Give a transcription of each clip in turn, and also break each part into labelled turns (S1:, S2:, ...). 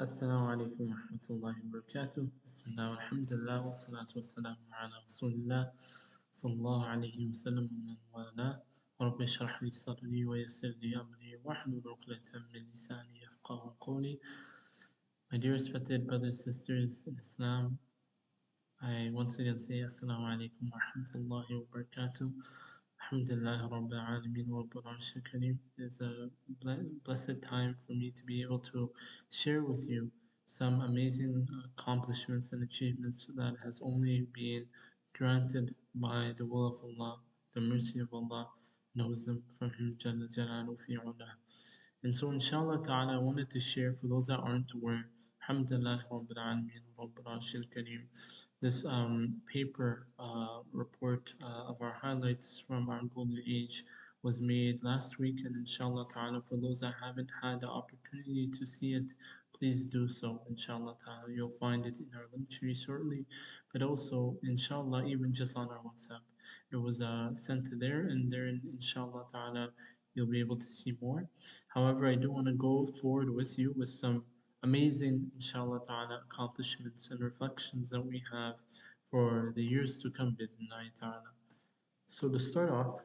S1: Assalamu Alaykum Rahmatullahi Barakatuhu. Bismillah, Alhamdulillah, wa salatu wa salamu ala Rasulillah, sallallahu alayhi wa sallam, wa man wala. Rabbi shrah li sadri wa yassir li amri wa hlul uqdatan min lisani yafqahu qawli. My dear respected brothers and sisters in Islam, I once again say Assalamu Alaikum wa Rahmatullahi wa Barakatuh. Alhamdulillah Rabbil Alameen wa Rabbil Arshil Kareem. It's a blessed time for me to be able to share with you some amazing accomplishments and achievements that has only been granted by the will of Allah, the mercy of Allah, and the wisdom from Him Jalla Jalaluhu fi Ulah. And so inshallah ta'ala I wanted to share for those that aren't aware, Alhamdulillah Rabbil Alameen wa Rabbil Arshil Kareem, this paper report of our highlights from our golden age was made last week, and inshallah ta'ala for those that haven't had the opportunity to see it, please do so. Inshallah ta'ala you'll find it in our link tree shortly, but also inshallah even just on our WhatsApp it was sent to there, and there inshallah ta'ala you'll be able to see more. However, I do want to go forward with you with some amazing, inshallah ta'ala, accomplishments and reflections that we have for the years to come, bidnillahi ta'ala. So to start off,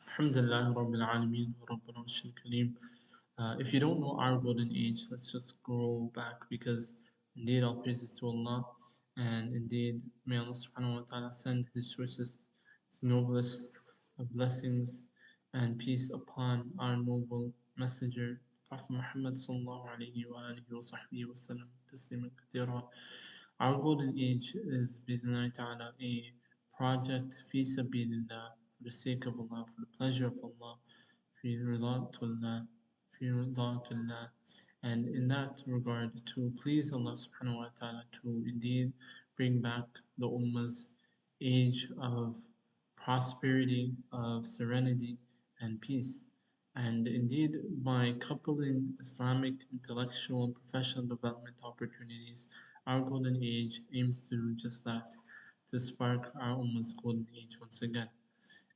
S1: Alhamdulillah Rabbil Alameen wa Rabbil Arshil Kareem. If you don't know our golden age, let's just scroll back, because indeed all praises to Allah, and indeed may Allah subhanahu wa ta'ala send His choicest, His noblest of blessings and peace upon our noble messenger Prophet Muhammad sallallahu alayhi wa alihi wa sahbihi wa sallam tasliman kathira. Our golden age is bidnillahi ta'ala a project fi sabilillah, for the sake of Allah, for the pleasure of Allah, fi ridatullah, fi ridatullah, and in that regard to please Allah subhanahu wa ta'ala, to indeed bring back the Ummah's age of prosperity, of serenity and peace. And indeed, by coupling Islamic intellectual and professional development opportunities, our golden age aims to do just that, to spark our Ummah's golden age once again.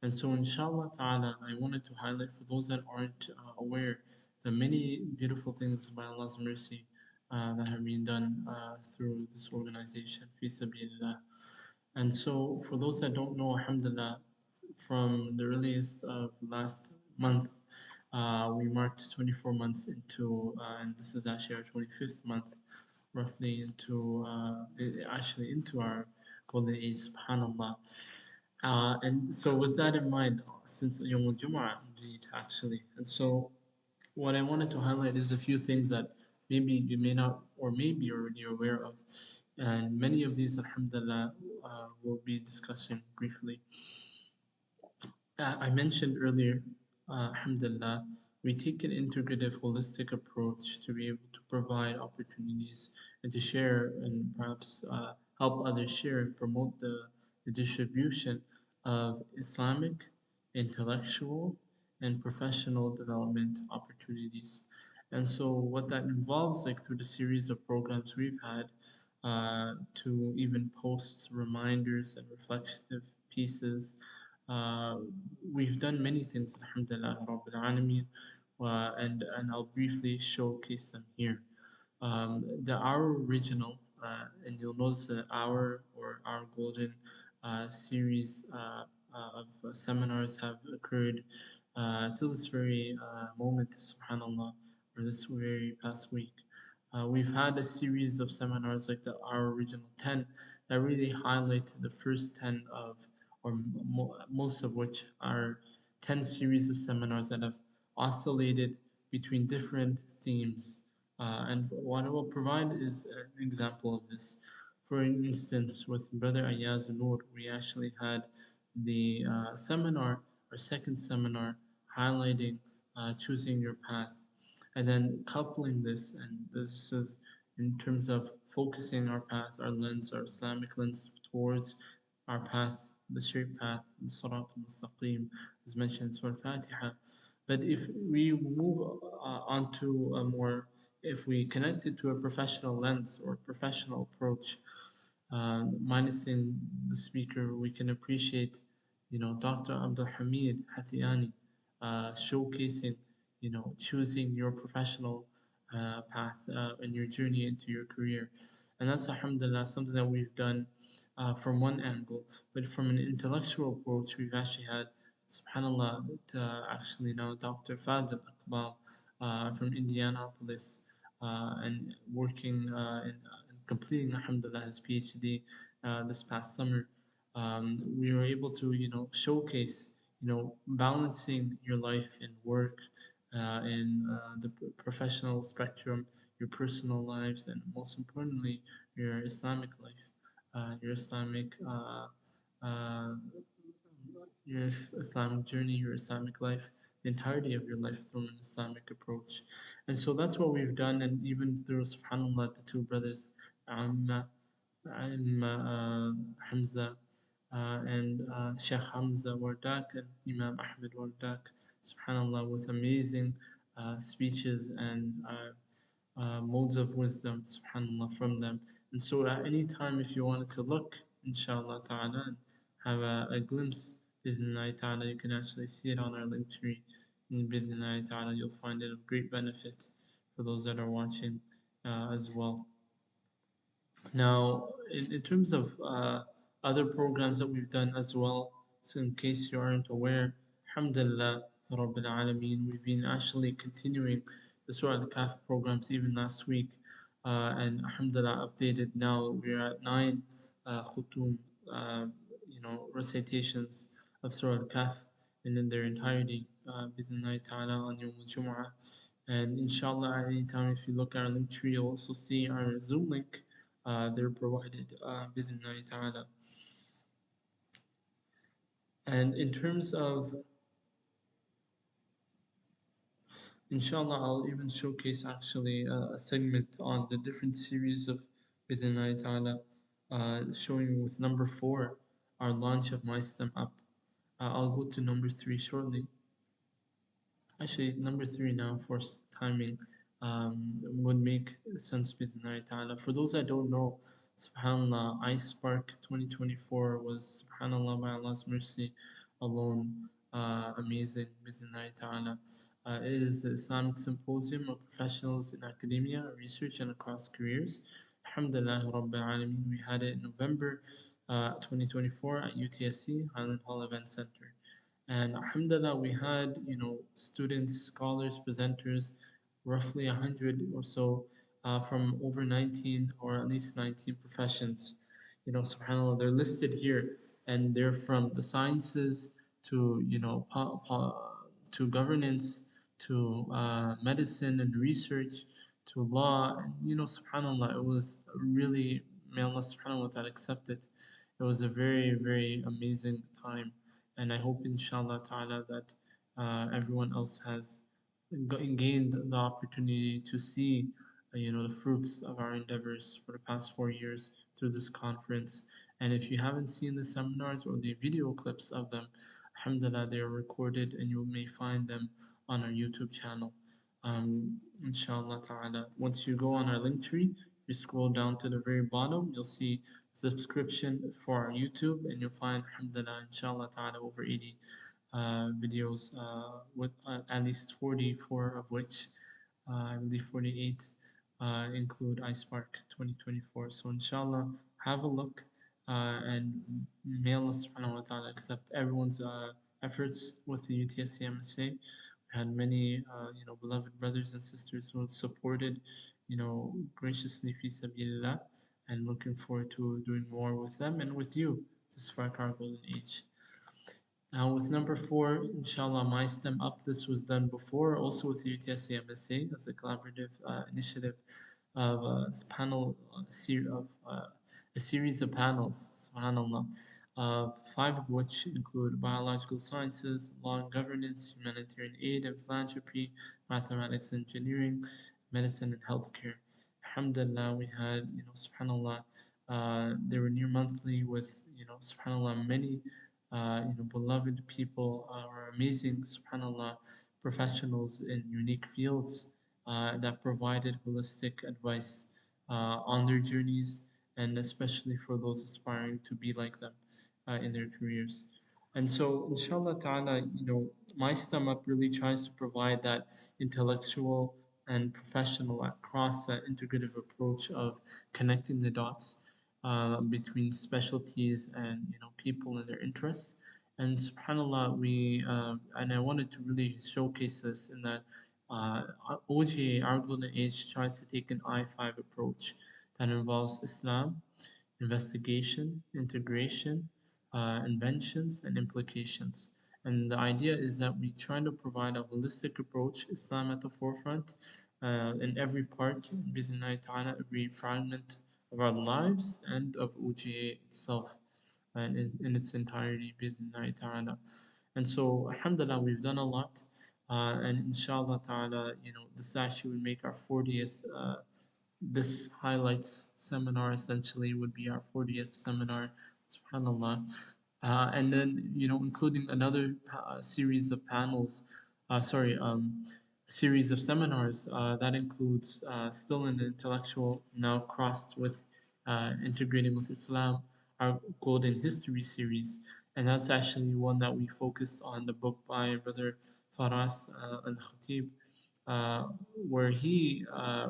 S1: And so, inshallah ta'ala, I wanted to highlight for those that aren't aware the many beautiful things by Allah's mercy that have been done through this organization, Fi Sabilillah. And so, for those that don't know, alhamdulillah, from the release of last month, we marked 24 months into, and this is actually our 25th month, roughly actually into our golden age, subhanallah. And so, with that in mind, since Yom Jum'ah, indeed, actually, and so what I wanted to highlight is a few things that maybe you may not, or maybe you're already aware of, and many of these, alhamdulillah, we'll be discussing briefly. I mentioned earlier, alhamdulillah, we take an integrative, holistic approach to be able to provide opportunities and to share and perhaps help others share and promote the distribution of Islamic, intellectual, and professional development opportunities. And so, what that involves, like through the series of programs we've had, to even posts, reminders, and reflective pieces, uh, we've done many things, alhamdulillah, Rabbil Alameen, and I'll briefly showcase them here. Our original, and you'll notice that our golden series of seminars have occurred till this very moment, subhanallah, or this very past week. We've had a series of seminars like our original 10 that really highlight the first 10 of, or most of which are 10 series of seminars that have oscillated between different themes. And what I will provide is an example of this. For instance, with Brother Ayaz Noor, we actually had the seminar, our second seminar, highlighting choosing your path, and then coupling this, and this is in terms of focusing our path, our lens, our Islamic lens towards our path, the straight path, the Sirat al-Mustaqim, as mentioned in Surah Fatiha. But if we move onto a more, if we connect it to a professional lens or professional approach, minusing the speaker, we can appreciate, Dr. Abdul Hamid Hatiani showcasing, choosing your professional path in your journey into your career. And that's, alhamdulillah, something that we've done from one angle. But from an intellectual approach, we've actually had, subhanAllah, actually now Dr. Fadil Akbal from Indianapolis and working and completing, alhamdulillah, his PhD this past summer. We were able to, showcase, balancing your life and work in the professional spectrum, your personal lives, and most importantly, your Islamic life, your Islamic your Islamic journey, your Islamic life, the entirety of your life through an Islamic approach. And so that's what we've done, and even through, subhanAllah, the two brothers, Amma, Hamza, and Sheikh Hamza Wardak and Imam Ahmed Wardak, subhanAllah, with amazing speeches and modes of wisdom, subhanAllah, from them. And so at any time, if you wanted to look, inshallah ta'ala, and have a glimpse, bidhnillahi ta'ala, you can actually see it on our link tree. In bidhnillahi ta'ala, you'll find it of great benefit for those that are watching as well. Now, in terms of other programs that we've done as well, so in case you aren't aware, alhamdulillah, Rabbil Alameen, we've been actually continuing the Surah Al-Kahf programs even last week, and alhamdulillah, updated now, we're at 9 khutum, recitations of Surah Al-Kahf and in their entirety, bidhnillahi ta'ala, on Yawm al-Jum'ah. And inshallah, at any time, if you look at our link tree, you'll also see our Zoom link. They're provided bidhnillahi ta'ala. And in terms of, inshallah, I'll even showcase actually a segment on the different series of bidhnillahi ta'ala, showing with number 4, our launch of My STEM Up. I'll go to number 3 shortly. Actually, number 3 now for timing would make sense bidhnillahi ta'ala. For those that don't know, subhanAllah, iSpark 2024 was, subhanAllah, by Allah's mercy alone, amazing bidhnillahi ta'ala. It is the Islamic symposium of professionals in academia, research, and across careers. Alhamdulillah, Rabbil Alameen. We had it in November 2024 at UTSC, Highland Hall Event Center. And alhamdulillah, we had, students, scholars, presenters, roughly 100 or so from over 19 or at least 19 professions. Subhanallah, they're listed here, and they're from the sciences to, to governance, to medicine and research, to law. And, subhanallah, it was really, may Allah subhanahu wa ta'ala accept it. It was a very, very amazing time. And I hope, inshallah ta'ala, that everyone else has gained the opportunity to see, the fruits of our endeavors for the past 4 years through this conference. And if you haven't seen the seminars or the video clips of them, alhamdulillah, they are recorded and you may find them on our YouTube channel. Inshallah ta'ala. Once you go on our link tree, you scroll down to the very bottom, you'll see subscription for our YouTube, and you'll find, alhamdulillah, inshallah ta'ala, over 80 videos with at least 44 of which I believe 48 include iSpark 2024. So inshallah, have a look and may Allah subhanahu wa ta'ala accept everyone's efforts with the UTSC MSA. We had many beloved brothers and sisters who supported, graciously fi sabilillah, and looking forward to doing more with them and with you to spark our golden age. Now with number 4, inshallah, My STEM Up. This was done before, also with the UTSC MSA as a collaborative initiative of a series of panels, subhanAllah, 5 of which include biological sciences, law and governance, humanitarian aid and philanthropy, mathematics, engineering, medicine, and healthcare. Alhamdulillah, we had, subhanAllah, they were near monthly with, subhanAllah, many beloved people or amazing, subhanAllah, professionals in unique fields that provided holistic advice on their journeys, and especially for those aspiring to be like them in their careers. And so, inshallah ta'ala, My STEM Up really tries to provide that intellectual, and professional across that integrative approach of connecting the dots between specialties and people and their interests. And subhanallah, we and I wanted to really showcase this in that uh, OGA, Our Golden Age, tries to take an I-5 approach that involves Islam, investigation, integration, inventions, and implications. And the idea is that we try to provide a holistic approach, Islam at the forefront, in every part, Bismillah ta'ala, every fragment of our lives and of OGA itself, and in its entirety, Bismillah ta'ala. And so, alhamdulillah, we've done a lot. And inshallah ta'ala, this actually would make our 40th this highlights seminar essentially would be our 40th seminar, subhanallah. And then, including another series of panels, sorry, series of seminars that includes still in the intellectual, now crossed with integrating with Islam, our Golden History series. And that's actually one that we focused on the book by Brother Faras al-Khatib, uh, where he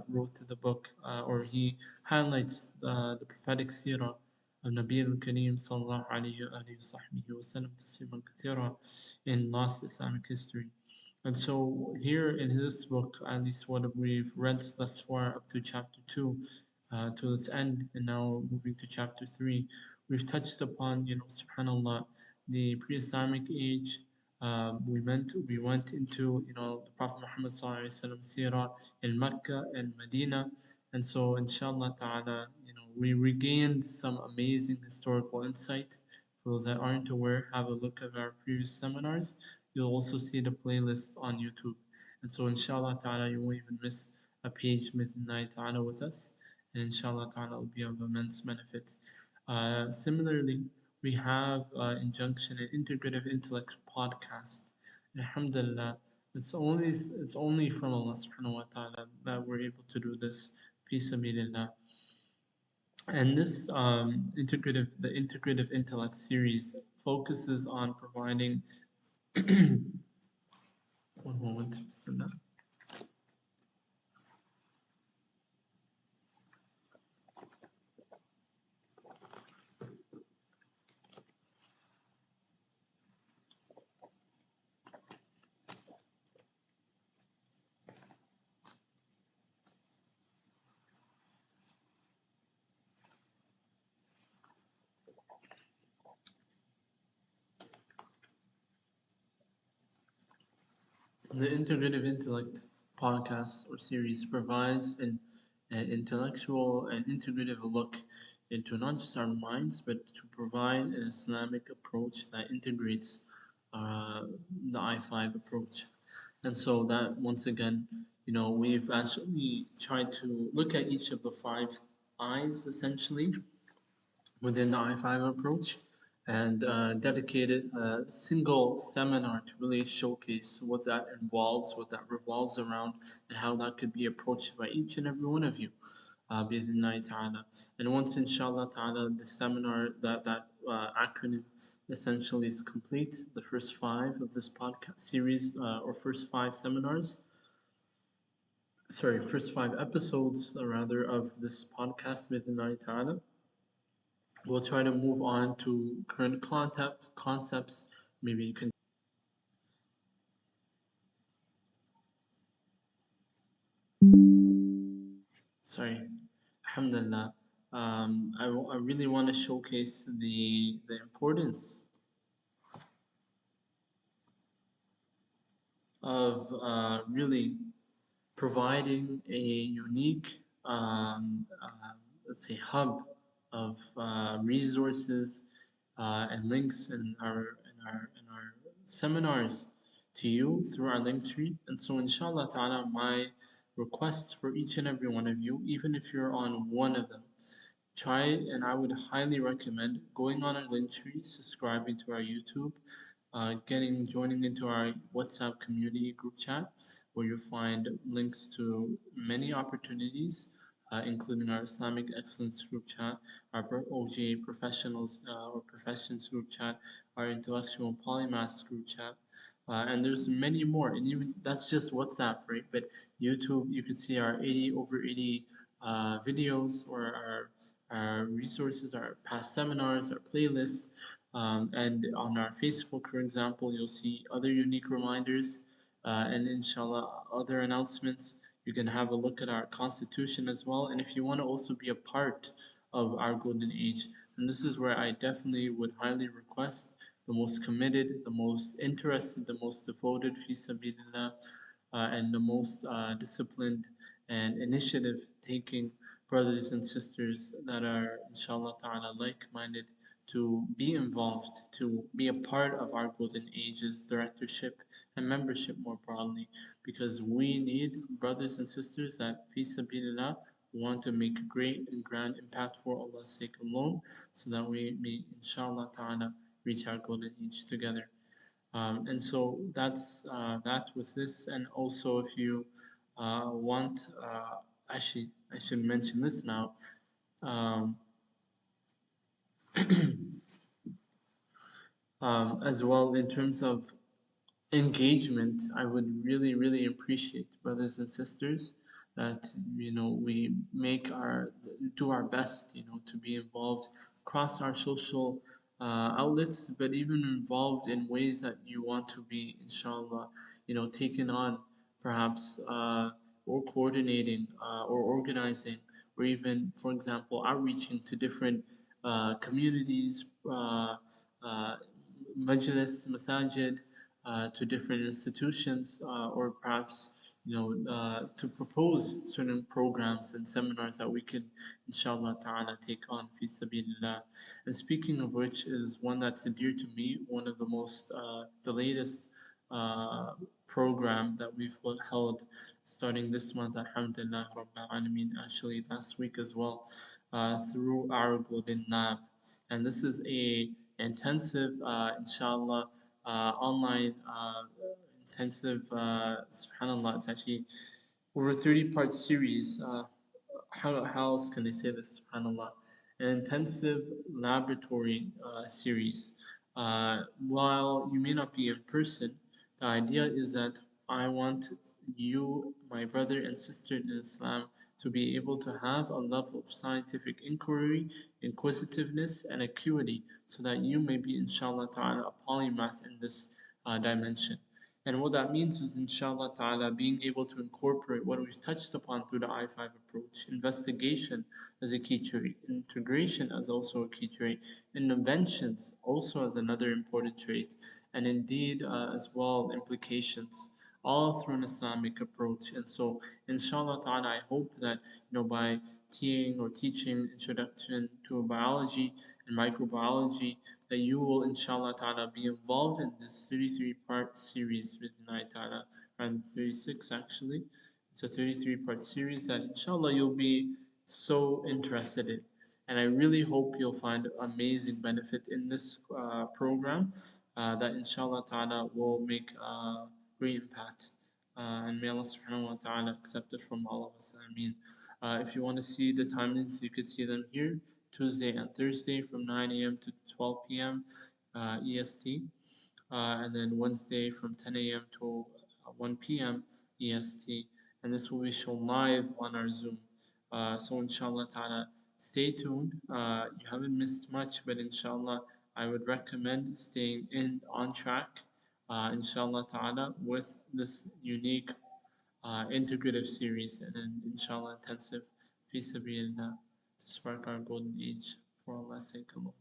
S1: wrote the book, or he highlights the prophetic seerah of Nabi al-Kareem sallallahu alayhi wa sallam tasliman kathira in lost Islamic history. And so here in this book, at least what we've read thus far up to chapter 2, to its end, and now moving to chapter 3, we've touched upon, subhanAllah, the pre-Islamic age. We went into, the Prophet Muhammad sallallahu alaihi wasallam seerah in Mecca and Medina. And so, inshallah ta'ala, we regained some amazing historical insight. For those that aren't aware, have a look at our previous seminars. You'll also see the playlist on YouTube. And so, inshallah ta'ala, you won't even miss a page midnight ta'ala with us. And inshallah ta'ala, will be of immense benefit. Similarly, we have Injunction and Integrative Intellect podcast. And alhamdulillah, it's only from Allah subhanahu wa ta'ala that we're able to do this. Fi sabilillah. And this the integrative intellect series focuses on providing one moment, bismillah. The Integrative Intellect podcast or series provides an intellectual and integrative look into not just our minds, but to provide an Islamic approach that integrates the I-5 approach. And so that, once again, we've actually tried to look at each of the 5 I's essentially within the I-5 approach, and dedicated a single seminar to really showcase what that involves, what that revolves around, and how that could be approached by each and every one of you. Ta'ala. And once inshallah ta'ala the seminar, that acronym essentially is complete, the first 5 of this podcast series, or first 5 seminars, sorry, first 5 episodes rather of this podcast, ta'ala, we'll try to move on to current concepts. Maybe you can. Sorry, alhamdulillah. I really want to showcase the importance of really providing a unique, let's say, hub of resources and links in our seminars to you through our link tree. And so, inshallah ta'ala, my request for each and every one of you, even if you're on one of them, try, and I would highly recommend going on our link tree, subscribing to our YouTube, joining into our WhatsApp community group chat, where you'll find links to many opportunities, including our Islamic Excellence group chat, our OJ Professionals or Professions group chat, our Intellectual Polymaths group chat, and there's many more, and even that's just WhatsApp, right? But YouTube, you could see our 80 over 80 videos, or our resources, our past seminars, our playlists, and on our Facebook, for example, you'll see other unique reminders, and inshallah other announcements. You can have a look at our constitution as well, and if you want to also be a part of our golden age, and this is where I definitely would highly request the most committed, the most interested, the most devoted fi sabilillah, and the most disciplined and initiative taking brothers and sisters that are inshallah ta'ala like-minded to be involved, to be a part of our golden ages directorship and membership more broadly, because we need brothers and sisters that fi sabilillah want to make a great and grand impact for Allah's sake alone, so that we may inshallah ta'ala reach our golden age together. And so that's that with this. And also, if you want, actually, I should mention this now. Um, as well, in terms of engagement, I would really, really appreciate, brothers and sisters, that we make our do our best, to be involved across our social outlets, but even involved in ways that you want to be, inshallah, taken on, perhaps, or coordinating, or organizing, or even, for example, outreaching to different communities, uh, majlis, masajid, to different institutions, or perhaps to propose certain programs and seminars that we can inshallah ta'ala take on fi sabilillah. And speaking of which, is one that's dear to me, one of the most the latest uh, program that we've held starting this month, alhamdulillah Rabbil Alameen, actually last week as well, through our golden lab. And this is a intensive, inshallah, online intensive, subhanallah, it's actually over 30-part series. How else can I say this, subhanallah? An intensive laboratory series. While you may not be in person, the idea is that I want you, my brother and sister in Islam, to be able to have a level of scientific inquiry, inquisitiveness, and acuity, so that you may be, inshallah ta'ala, a polymath in this dimension. And what that means is, inshallah ta'ala, being able to incorporate what we've touched upon through the I5 approach: investigation as a key trait, integration as also a key trait, interventions also as another important trait, and indeed as well implications, all through an Islamic approach. And so, inshallah ta'ala, I hope that by teaching introduction to biology and microbiology, that you will inshallah ta'ala be involved in this 33-part series with ta'ala, and 36 actually. It's a 33-part series that inshallah you'll be so interested in. And I really hope you'll find amazing benefit in this program, that inshallah ta'ala will make great impact. And may Allah subhanahu wa ta'ala accept it from all of us. Ameen. If you want to see the timings, you could see them here: Tuesday and Thursday from 9 a.m. to 12 p.m. EST, and then Wednesday from 10 a.m. to 1 p.m. EST, and this will be shown live on our Zoom. So inshallah ta'ala, stay tuned. You haven't missed much, but inshallah, I would recommend staying on track, inshallah ta'ala, with this unique integrative series, and then inshallah intensive fi sabilillah, to spark our golden age for Allah's sake alone.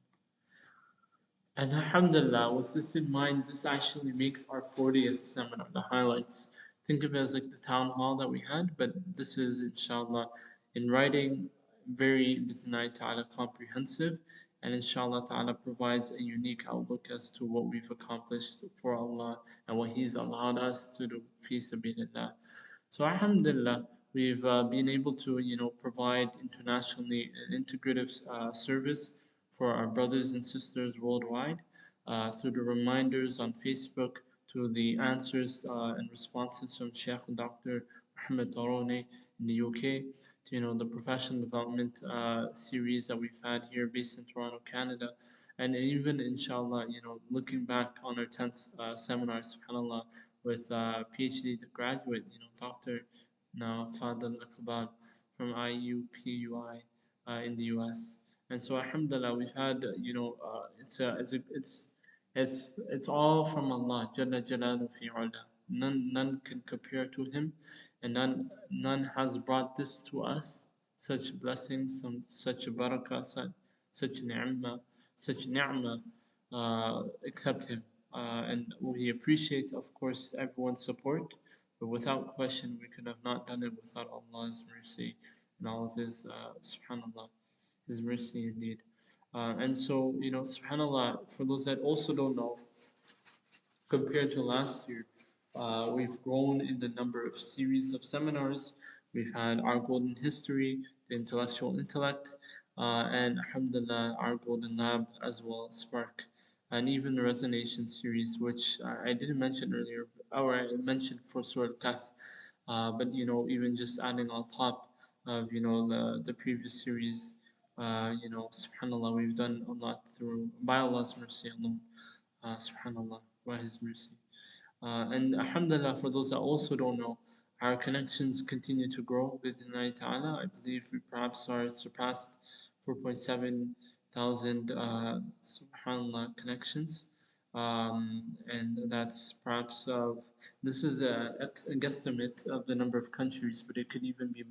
S1: And alhamdulillah, with this in mind, this actually makes our 40th seminar, the highlights. Think of it as like the town hall that we had, but this is inshallah in writing, very bithna'i ta'ala comprehensive, and inshallah ta'ala provides a unique outlook as to what we've accomplished for Allah and what He's allowed us to do fi sabilillah. So alhamdulillah, we've been able to provide internationally an integrative service for our brothers and sisters worldwide, through the reminders on Facebook, to the answers and responses from Sheikh Dr. Mohammed Tarone in the UK, to the professional development series that we've had here based in Toronto, Canada, And even inshallah, looking back on our 10th seminar, subhanallah, with PhD graduate, Dr. now Fadl Akbar from IUPUI in the US. And so alhamdulillah, we've had, it's all from Allah, Jalla Jalalu fi ula. None can compare to Him, and none has brought this to us, such blessings, such barakah, such ni'mah, except Him. And we appreciate, of course, everyone's support, but without question, we could have not done it without Allah's mercy and all of His, subhanAllah, His mercy indeed. And so, subhanAllah, for those that also don't know, compared to last year, we've grown in the number of series of seminars. We've had our golden history, the intellectual intellect, and alhamdulillah, our golden lab as well, Spark, and even the resonation series, which I didn't mention earlier, or I mentioned for Surah Al-Kahf, but even just adding on top of the previous series, subhanallah, we've done a lot through by Allah's mercy alone, subhanallah, by His mercy. And alhamdulillah, for those that also don't know, our connections continue to grow within Allah Ta'ala. I believe we perhaps are surpassed 4.7 thousand subhanallah connections. And that's perhaps this is a guesstimate of the number of countries, but it could even be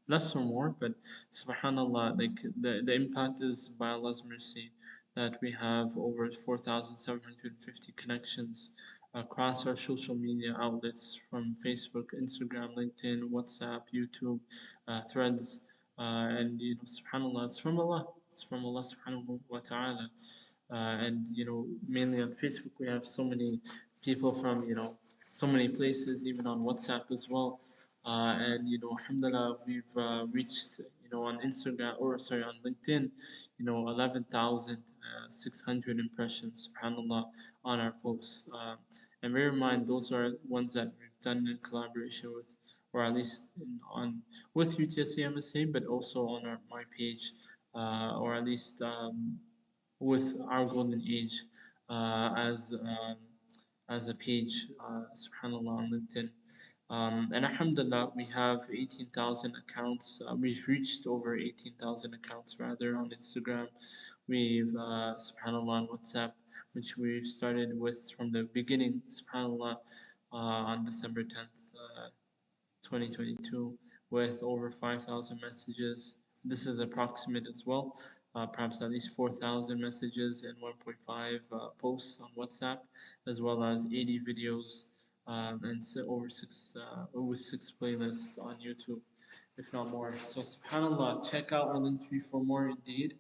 S1: less or more. But subhanallah, like the impact is by Allah's mercy that we have over 4,750 connections across our social media outlets from Facebook, Instagram, LinkedIn, WhatsApp, YouTube, Threads, and subhanallah, it's from Allah. It's from Allah subhanahu wa ta'ala. And mainly on Facebook we have so many people from so many places, even on WhatsApp as well. And alhamdulillah, we've reached on Instagram, or sorry, on LinkedIn, 11,600 impressions, subhanallah, on our posts. And bear in mind, those are ones that we've done in collaboration with, or at least on with UTSA MSA, but also on my page, or at least with our golden age as a page, subhanallah, on LinkedIn. And alhamdulillah, we have 18,000 accounts. We've reached over 18,000 accounts rather on Instagram. We've, subhanallah, on WhatsApp, which we've started with from the beginning, subhanallah, on December 10th, 2022, with over 5,000 messages. This is approximate as well. Perhaps at least 4,000 messages and 1.5 posts on WhatsApp, as well as 80 videos and over six playlists on YouTube, if not more. So subhanallah, check out our link tree for more indeed.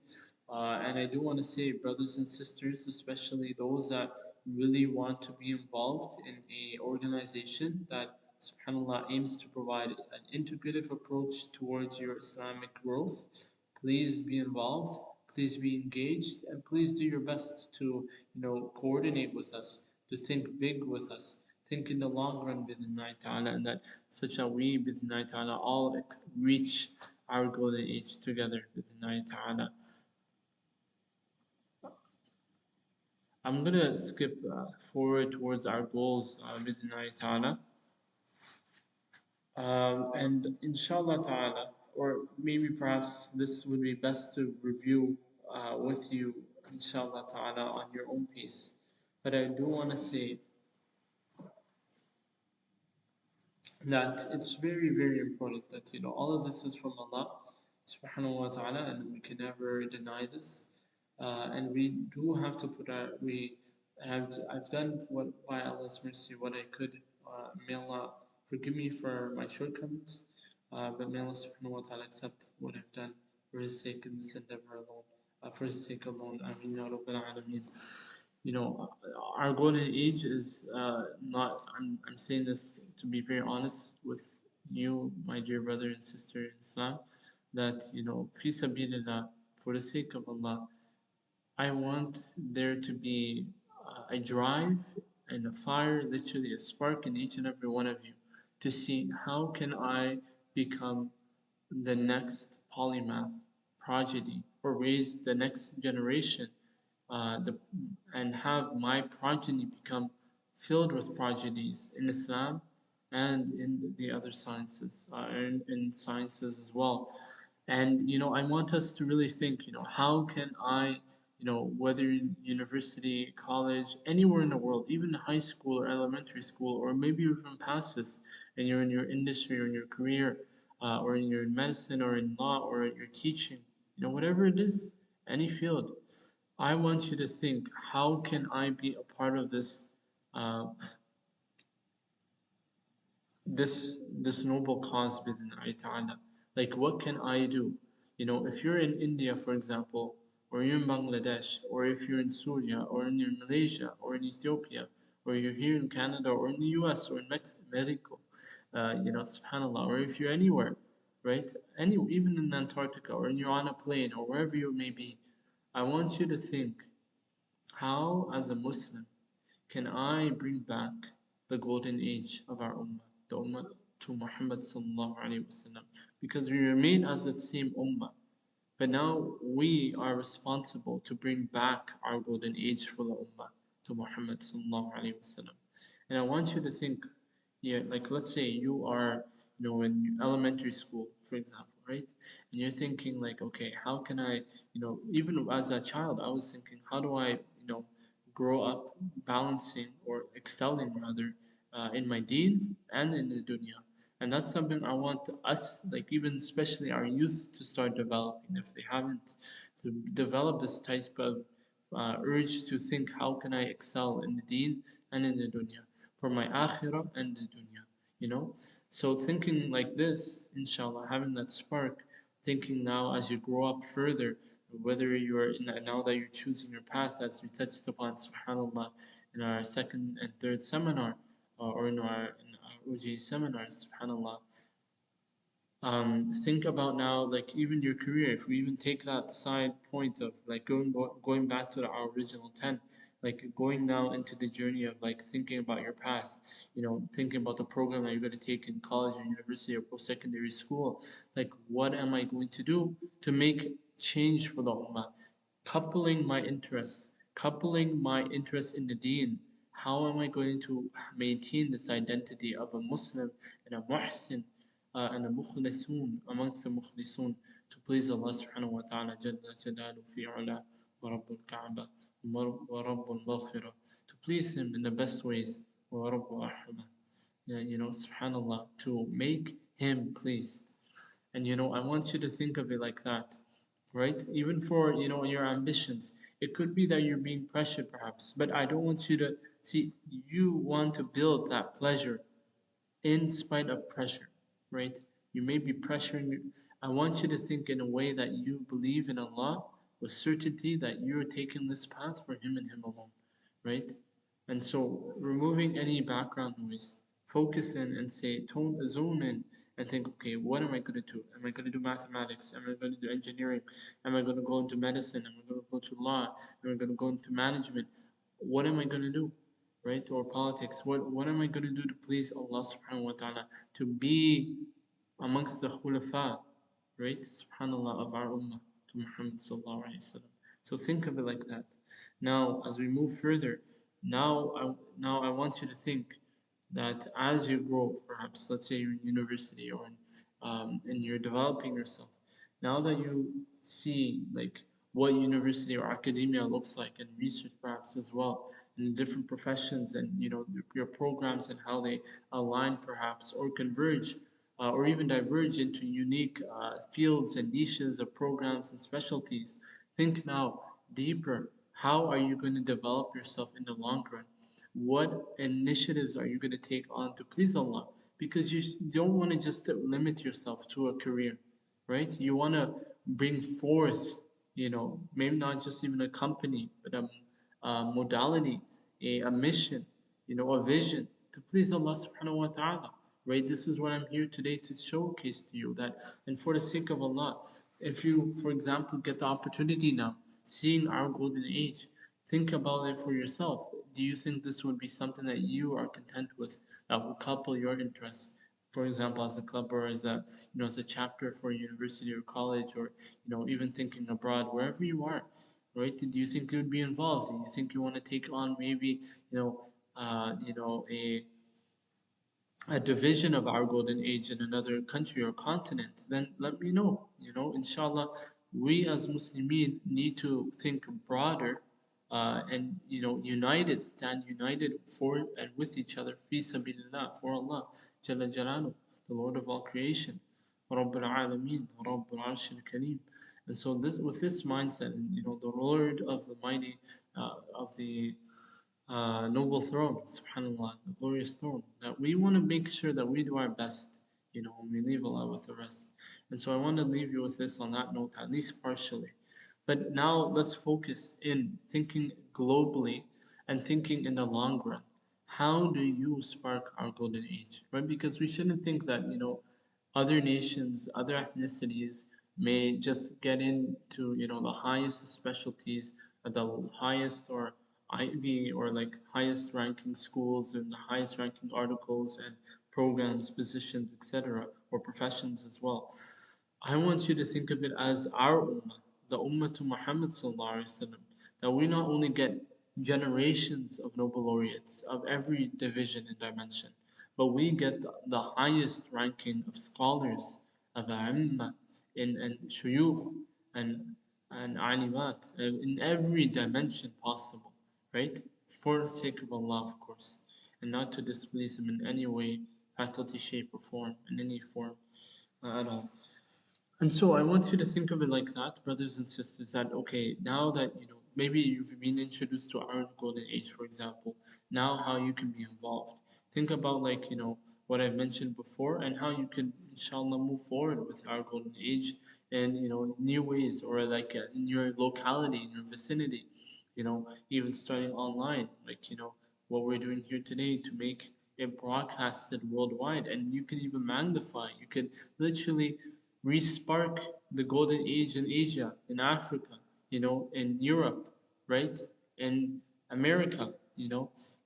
S1: And I do want to say, brothers and sisters, especially those that really want to be involved in a organization that subhanallah aims to provide an integrative approach towards your Islamic growth, please be involved, please be engaged, and please do your best to coordinate with us, to think big with us, think in the long run bidnillahi ta'ala, and that such that we bidnillahi ta'ala all reach our golden age together bidnillahi ta'ala. I'm gonna skip forward towards our goals bidnillahi ta'ala. And inshallah ta'ala, or maybe perhaps this would be best to review with you, inshallah ta'ala, on your own pace. But I do want to say that it's very, very important that all of this is from Allah subhanahu wa ta'ala, and we can never deny this. And we do have to put our I've done what by Allah's mercy what I could. May Allah forgive me for my shortcomings, but may Allah subhanahu wa ta'ala accept what I've done for His sake in this endeavor alone, for His sake alone. Ameen ya Rabbil Alameen. Our golden age is not, I'm saying this to be very honest with you, my dear brother and sister in Islam, that, fi sabilillah, for the sake of Allah, I want there to be a drive and a fire, literally a spark in each and every one of you to see how can I become the next polymath prodigy or raise the next generation the and have my progeny become filled with prodigies in Islam and in the other sciences, in sciences as well. And I want us to really think, how can I, whether in university, college, anywhere in the world, even high school or elementary school, or maybe you're even past this and you're in your industry or in your career, or in your medicine or in law or in your teaching, whatever it is, any field. I want you to think, how can I be a part of uh, this noble cause within ta'ala? Like, what can I do? If you're in India, for example, or you're in Bangladesh, or if you're in Syria, or in Malaysia, or in Ethiopia, or you're here in Canada, or in the US, or in Mexico, subhanAllah, or if you're anywhere, right? Even in Antarctica, or you're on a plane, or wherever you may be, I want you to think, how, as a Muslim, can I bring back the golden age of our Ummah, the Ummah to Muhammad sallallahu alaihi wasallam? Because we remain as the same Ummah, but now we are responsible to bring back our golden age for the Ummah to Muhammad sallallahu alaihi wasallam. And I want you to think, yeah, like let's say you are, in elementary school, for example, right? And you're thinking like, okay, how can I, even as a child, I was thinking, how do I, grow up balancing or excelling rather in my deen and in the dunya. And that's something I want us, like even especially our youth, to start developing if they haven't, to develop this type of urge to think, how can I excel in the deen and in the dunya, for my akhirah and the dunya, you know? So thinking like this, inshallah, having that spark, thinking now as you grow up further, whether you're now that you're choosing your path, as we touched upon, subhanallah, in our second and third seminar, or in our UJ seminars, subhanallah. Think about now, like even your career. If we even take that side point of like going back to our original 10, like going now into the journey of like thinking about your path, thinking about the program that you're going to take in college or university or post-secondary school. Like, what am I going to do to make change for the ummah? Coupling my interest in the deen. How am I going to maintain this identity of a Muslim and a muhsin, and a mukhlisun, amongst the mukhlisun, to please Allah subhanahu wa ta'ala jalla jalalu fi ula wa rabbul ka'ba wa rabbul maghfirah, to please him in the best ways, wa rabbul arhamah, subhanallah, to make him pleased. And I want you to think of it like that, right? Even for your ambitions, it could be that you're being pressured perhaps, but I don't want you to see, you want to build that pleasure in spite of pressure, right? You may be pressuring. I want you to think in a way that you believe in Allah with certainty that you're taking this path for Him and Him alone, right? And so, removing any background noise, focus in and say, zone in and think, okay, what am I going to do? Am I going to do mathematics? Am I going to do engineering? Am I going to go into medicine? Am I going to go to law? Am I going to go into management? What am I going to do? Right? Or politics. What am I going to do to please Allah subhanahu wa ta'ala? To be amongst the khulafa, right? Subhanallah, of our ummah, to Muhammad sallallahu alayhi wasallam. So think of it like that. Now, as we move further, now I want you to think that as you grow, perhaps, let's say you're in university or and you're developing yourself, now that you see like what university or academia looks like, and research perhaps as well, in different professions, and your programs and how they align perhaps or converge, or even diverge into unique fields and niches of programs and specialties. Think now deeper. How are you going to develop yourself in the long run? What initiatives are you going to take on to please Allah? Because you don't want to just limit yourself to a career, right? You want to bring forth, maybe not just even a company, but a modality, a mission, a vision to please Allah subhanahu wa ta'ala, right? This is what I'm here today to showcase to you, that, and for the sake of Allah, if you, for example, get the opportunity now, seeing our golden age, think about it for yourself. Do you think this would be something that you are content with, that will couple your interests? For example, as a club, or as a as a chapter for a university or college, or even thinking abroad, wherever you are. right? Do you think you would be involved? Do you think you want to take on maybe, a division of our golden age in another country or continent? Then let me know. Inshallah, we as Muslimin need to think broader, and united, stand united for and with each other, fi sabilillah, for Allah, Jalla Jalalu, the Lord of all creation, Rabbul Alameen, Rabbul Arshil Kareem. And so this, with this mindset, and the Lord of the mighty, of the noble throne, subhanAllah, the glorious throne, that we want to make sure that we do our best, and we leave Allah with the rest. And so I want to leave you with this on that note, at least partially. But now let's focus in thinking globally and thinking in the long run. How do you spark our golden age? Right? Because we shouldn't think that, other nations, other ethnicities may just get into, the highest specialties, the highest or Ivy or like highest ranking schools and the highest ranking articles and programs, positions, etc., or professions as well. I want you to think of it as our ummah, the ummah to Muhammad sallallahu alaihi wasallam, that we not only get generations of noble laureates of every division and dimension, but we get the highest ranking of scholars, of a'imma, and shuyukh, and alimat, in every dimension possible, right? For the sake of Allah, of course, and not to displease Him in any way, faculty, shape, or form, in any form at all. And so I want you to think of it like that, brothers and sisters, that okay, now that maybe you've been introduced to our golden age, for example, now how you can be involved. Think about like, what I mentioned before and how you can inshallah move forward with our golden age and new ways, or like in your locality, in your vicinity, even starting online, like what we're doing here today to make it broadcasted worldwide, and you can even magnify, you could literally re-spark the golden age in Asia, in Africa, in Europe, right? In America,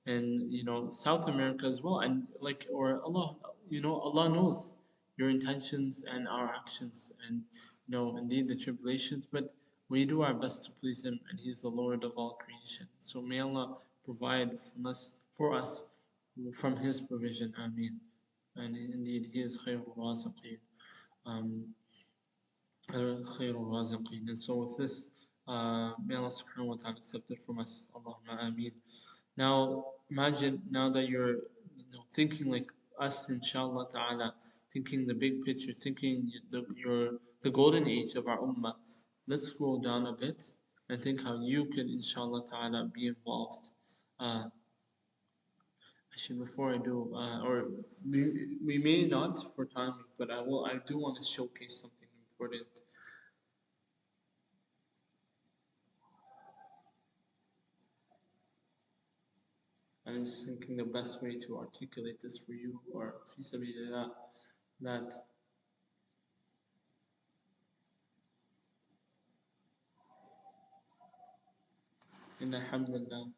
S1: and South America as well. And like, or Allah, Allah knows your intentions and our actions, and indeed the tribulations, but we do our best to please Him, and He is the Lord of all creation. So may Allah provide for us from His provision. Ameen. And indeed He is khayrul raziqeen. um, Khairul Raziqeen. And so with this, may Allah subhanahu wa ta'ala accept it from us. Allahumma ameen. Now imagine now that you're thinking like us, inshallah ta'ala, thinking the big picture, thinking the golden age of our ummah. Let's scroll down a bit and think how you can inshallah ta'ala be involved. Actually, before I do, or we may not for timing, but I do want to showcase something important. I'm just thinking the best way to articulate this for you, or fi sabilillah, that إن الحمد لله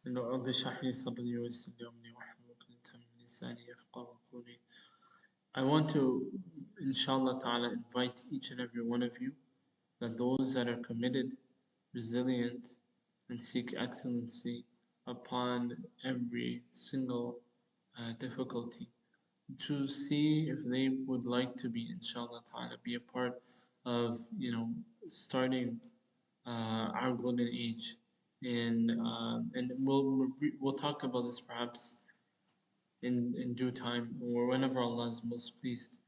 S1: إنه رب اشرح لي صدري ويسر لي أمري واحلل عقدة من لساني يفقهوا قولي. I want to, inshallah ta'ala, invite each and every one of you, that those that are committed, resilient, and seek excellency upon every single difficulty, to see if they would like to be, inshallah ta'ala, be a part of, starting our golden age. And we'll talk about this perhaps in due time, or whenever Allah is most pleased.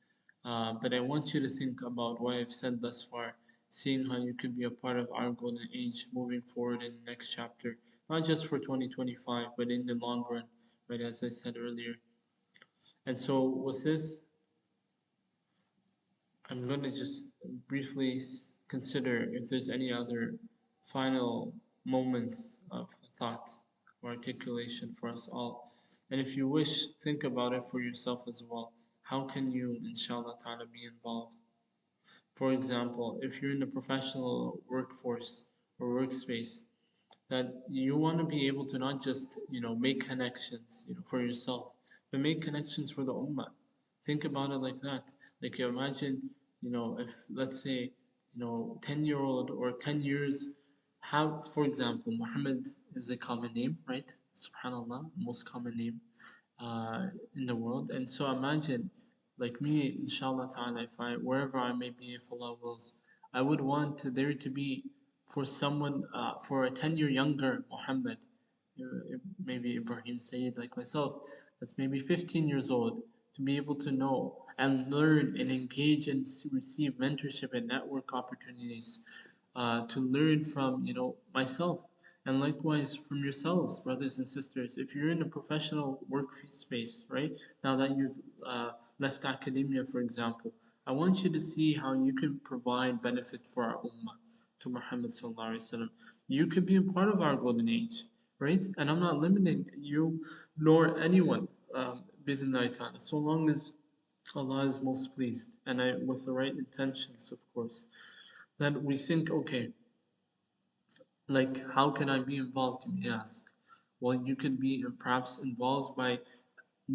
S1: But I want you to think about what I've said thus far, seeing how you could be a part of our golden age moving forward in the next chapter, not just for 2025, but in the long run, right, as I said earlier. And so with this, I'm going to just briefly consider if there's any other final moments of thought or articulation for us all. And if you wish, think about it for yourself as well. How can you, inshallah ta'ala, be involved? For example, if you're in the professional workforce or workspace, that you want to be able to not just make connections for yourself, but make connections for the ummah. Think about it like that. Like imagine if let's say 10-year-old or 10 years How, for example, Muhammad is a common name, right? Subhanallah, most common name uh, in the world. And so imagine, like me, inshallah ta'ala, if I, wherever I may be, if Allah wills, I would want there to be for someone, for a 10-year younger Muhammad, maybe Ibrahim Sayyid like myself, that's maybe 15 years old, to be able to know and learn and engage and receive mentorship and network opportunities, to learn from, myself, and likewise from yourselves, brothers and sisters. If you're in a professional work space, right, now that you've left academia, for example, I want you to see how you can provide benefit for our ummah, to Muhammad sallallahu alaihi wasallam. You could be a part of our golden age, right? And I'm not limiting you nor anyone, bidnillahi ta'ala, so long as Allah is most pleased, and with the right intentions, of course. Then we think, okay, like, how can I be involved, you may ask? Well, you could be perhaps involved by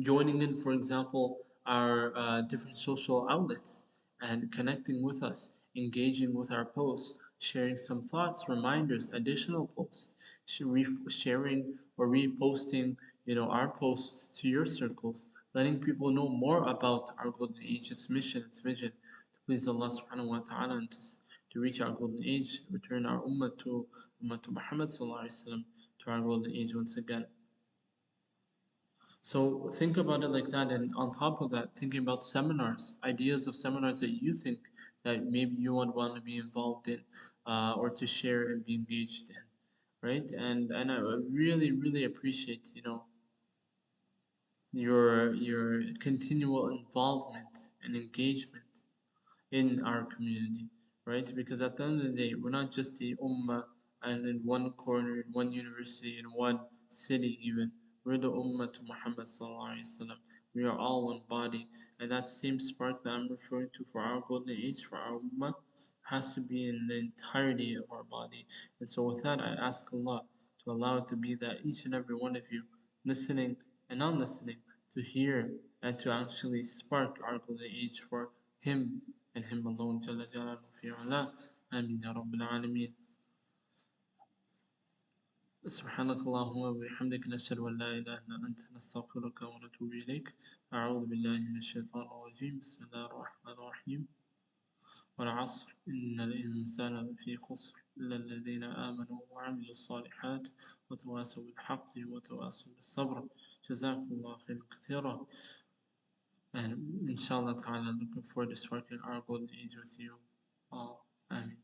S1: joining in, for example, our different social outlets and connecting with us, engaging with our posts, sharing some thoughts, reminders, additional posts, sharing or reposting, our posts to your circles, letting people know more about our golden age, its mission, its vision, to please Allah subhanahu wa ta'ala, and to reach our golden age, return our ummah to Muhammad sallallahu alaihi wasallam, to our golden age once again. So think about it like that, and on top of that, thinking about seminars, ideas of seminars that you think that maybe you would want to be involved in, or to share and be engaged in, right? And I really really appreciate, your continual involvement and engagement in our community, right? Because at the end of the day, we're not just the ummah and in one corner, in one university, in one city even. We're the ummah to Muhammad sallallahu alaihi wasallam. We are all one body, and that same spark that I'm referring to for our golden age, for our ummah, has to be in the entirety of our body. And so with that, I ask Allah to allow it to be that each and every one of you, listening and not listening, to hear and to actually spark our golden age for Him and Him alone, Jalla Jalaluhu fi ula. Ameen Ya Rabbil Alameen. سبحانك اللهم وبحمدك نشهد أن لا إله إلا أنت نستغفرك ونتوب إليك. أعوذ بالله من الشيطان الرجيم. بسم الله الرحمن الرحيم. والعصر إن الإنسان لفي خسر إلا الذين آمنوا وعملوا الصالحات وتواصوا بالحق وتواصوا بالصبر. جزاكم الله خيرا كثيرا. And inshallah ta'ala, looking forward to sparking our golden age with you all. Ameen.